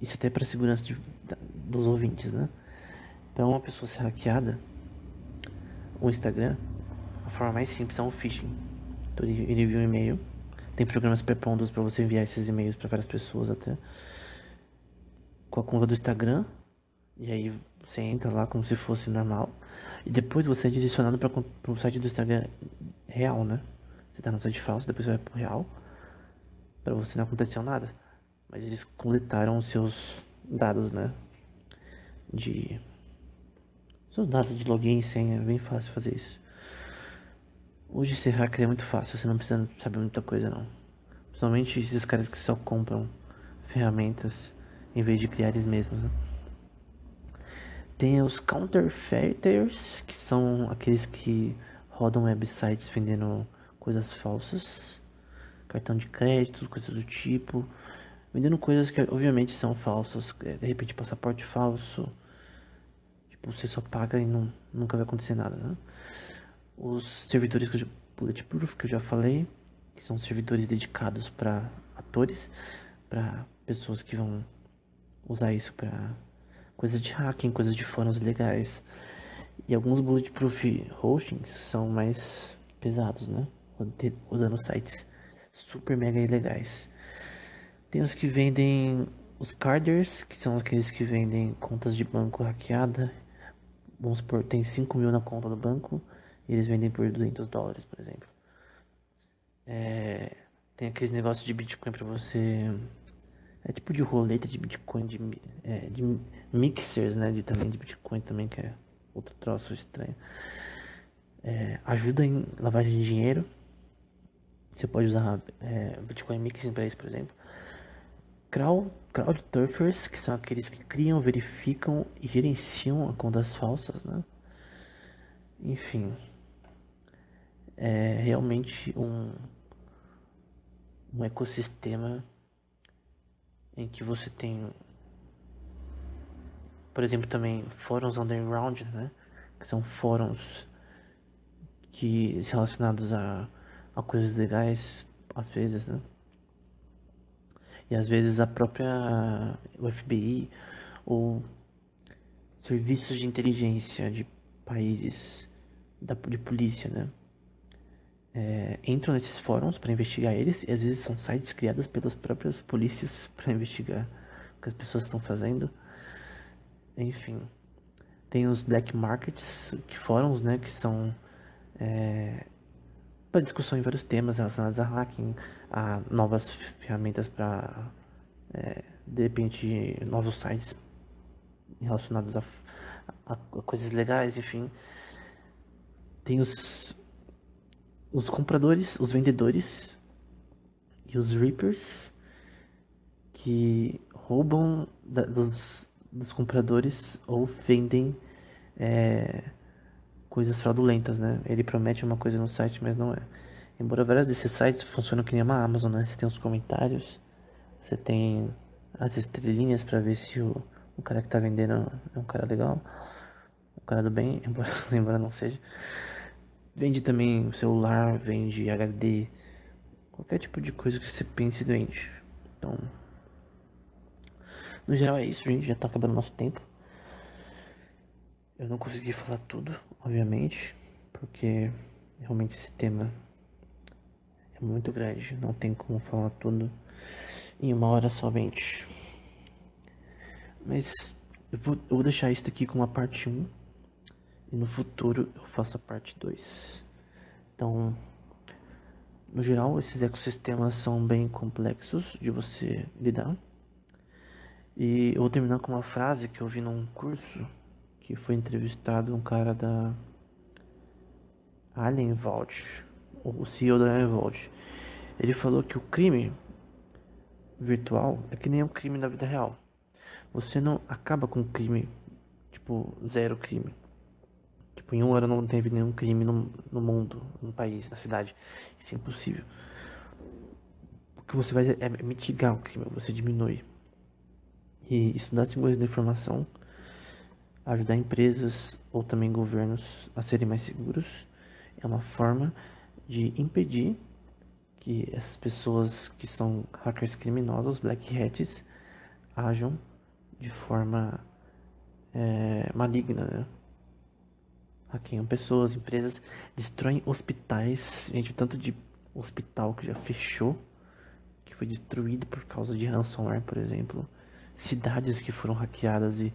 [SPEAKER 1] isso até para segurança dos ouvintes, né? Para uma pessoa ser hackeada, o Instagram, a forma mais simples é um phishing. Então ele envia um e-mail. Tem programas pré-prontos para você enviar esses e-mails para várias pessoas até. Com a conta do Instagram. E aí você entra lá como se fosse normal. E depois você é direcionado para o site do Instagram real, né? Você tá no site falso, depois você vai pro real. Para você não aconteceu nada. Mas eles coletaram os seus dados, né? De. Seus dados de login e senha. É bem fácil fazer isso. Hoje ser hacker é muito fácil, você não precisa saber muita coisa não. Principalmente esses caras que só compram ferramentas em vez de criar eles mesmos, né? Tem os counterfeiters, que são aqueles que rodam websites vendendo coisas falsas, cartão de crédito, coisas do tipo, vendendo coisas que obviamente são falsas, de repente passaporte falso, tipo, você só paga e nunca vai acontecer nada, né? Os servidores Bulletproof, que eu já falei, que são servidores dedicados para atores, para pessoas que vão usar isso para coisas de hacking, coisas de fóruns legais. E alguns Bulletproof hostings são mais pesados, né? Usando sites super mega ilegais. Tem os que vendem os carders, que são aqueles que vendem contas de banco hackeada. Vamos supor, tem 5 mil na conta do banco e eles vendem por $200, por exemplo. Tem aqueles negócios de Bitcoin pra você. É tipo de roleta de Bitcoin, de mixers, né? Também de Bitcoin também, que é outro troço estranho. Ajuda em lavagem de dinheiro. Você pode usar Bitcoin Mixing para isso, por exemplo. Crowdturfers, que são aqueles que criam, verificam e gerenciam contas falsas, né? Enfim, é realmente um ecossistema em que você tem, por exemplo, também fóruns underground, né? Que são fóruns que relacionados a coisas legais, às vezes, né? E às vezes a própria o FBI ou serviços de inteligência de países de polícia, né? Entram nesses fóruns para investigar eles e às vezes são sites criados pelas próprias polícias para investigar o que as pessoas estão fazendo. Enfim, tem os black markets, fóruns, né, que são para discussão em vários temas relacionados a hacking, a novas ferramentas para, de repente, novos sites relacionados a coisas legais, enfim. Tem os compradores, os vendedores e os reapers, que roubam dos compradores ou vendem coisas fraudulentas, né? Ele promete uma coisa no site, mas não é. Embora vários desses sites funcionam que nem uma Amazon, né? Você tem os comentários, você tem as estrelinhas pra ver se o cara que tá vendendo é um cara legal, um cara do bem, embora não seja. Vende também celular, vende HD, qualquer tipo de coisa que você pense vende. Então, no geral é isso, gente. Já tá acabando nosso tempo. Eu não consegui falar tudo, obviamente, porque realmente esse tema é muito grande. Não tem como falar tudo em uma hora somente. Mas eu vou deixar isso aqui com a parte um. E no futuro eu faço a parte 2. Então, no geral, esses ecossistemas são bem complexos de você lidar. E eu vou terminar com uma frase que eu vi num curso que foi entrevistado um cara da Alien Vault, o CEO da Alien Vault. Ele falou que o crime virtual é que nem um crime na vida real. Você não acaba com um crime, tipo, zero crime. Tipo, em um ano não teve nenhum crime no mundo, no país, na cidade. Isso é impossível. O que você faz é mitigar o crime, você diminui. E estudar segurança da informação, ajudar empresas ou também governos a serem mais seguros, é uma forma de impedir que essas pessoas que são hackers criminosos, black hats, ajam de forma maligna, né? Hackeiam pessoas, empresas, destroem hospitais. Gente, o tanto de hospital que já fechou, que foi destruído por causa de ransomware, por exemplo. Cidades que foram hackeadas e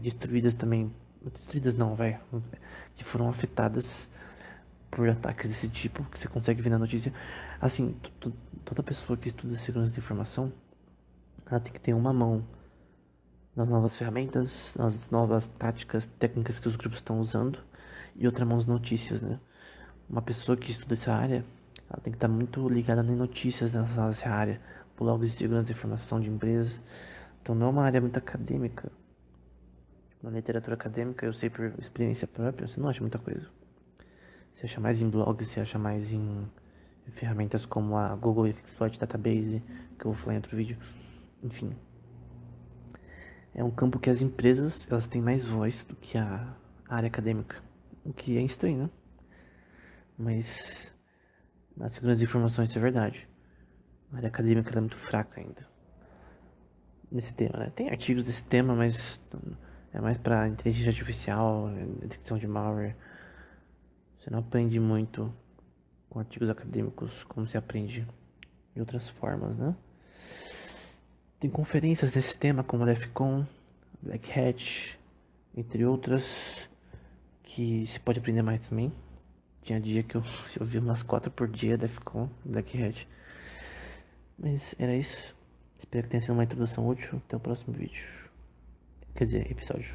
[SPEAKER 1] destruídas também. Destruídas não, vai. Que foram afetadas por ataques desse tipo, que você consegue ver na notícia. Assim, toda pessoa que estuda segurança de informação, ela tem que ter uma mão nas novas ferramentas, nas novas táticas, técnicas que os grupos estão usando, e outra mão nas notícias, né? Uma pessoa que estuda essa área, ela tem que estar muito ligada em notícias nessa área, blogs de segurança de informação de empresas. Então não é uma área muito acadêmica. Na literatura acadêmica, eu sei por experiência própria, você não acha muita coisa. Você acha mais em blogs, você acha mais em ferramentas como a Google Exploit Database, que eu vou falar em outro vídeo. Enfim, é um campo que as empresas elas têm mais voz do que a área acadêmica, o que é estranho, né? Mas na segurança de informações isso é verdade. A área acadêmica ela é muito fraca ainda nesse tema, né? Tem artigos desse tema, mas é mais para inteligência artificial, detecção de malware. Você não aprende muito com artigos acadêmicos como se aprende de outras formas, né? Tem conferências desse tema como a DEFCON, Black Hat, entre outras, que se pode aprender mais também. Tinha dia que eu vi umas 4 por dia DEFCON, Black Hat. Mas era isso. Espero que tenha sido uma introdução útil. Até o próximo vídeo. Quer dizer, episódio.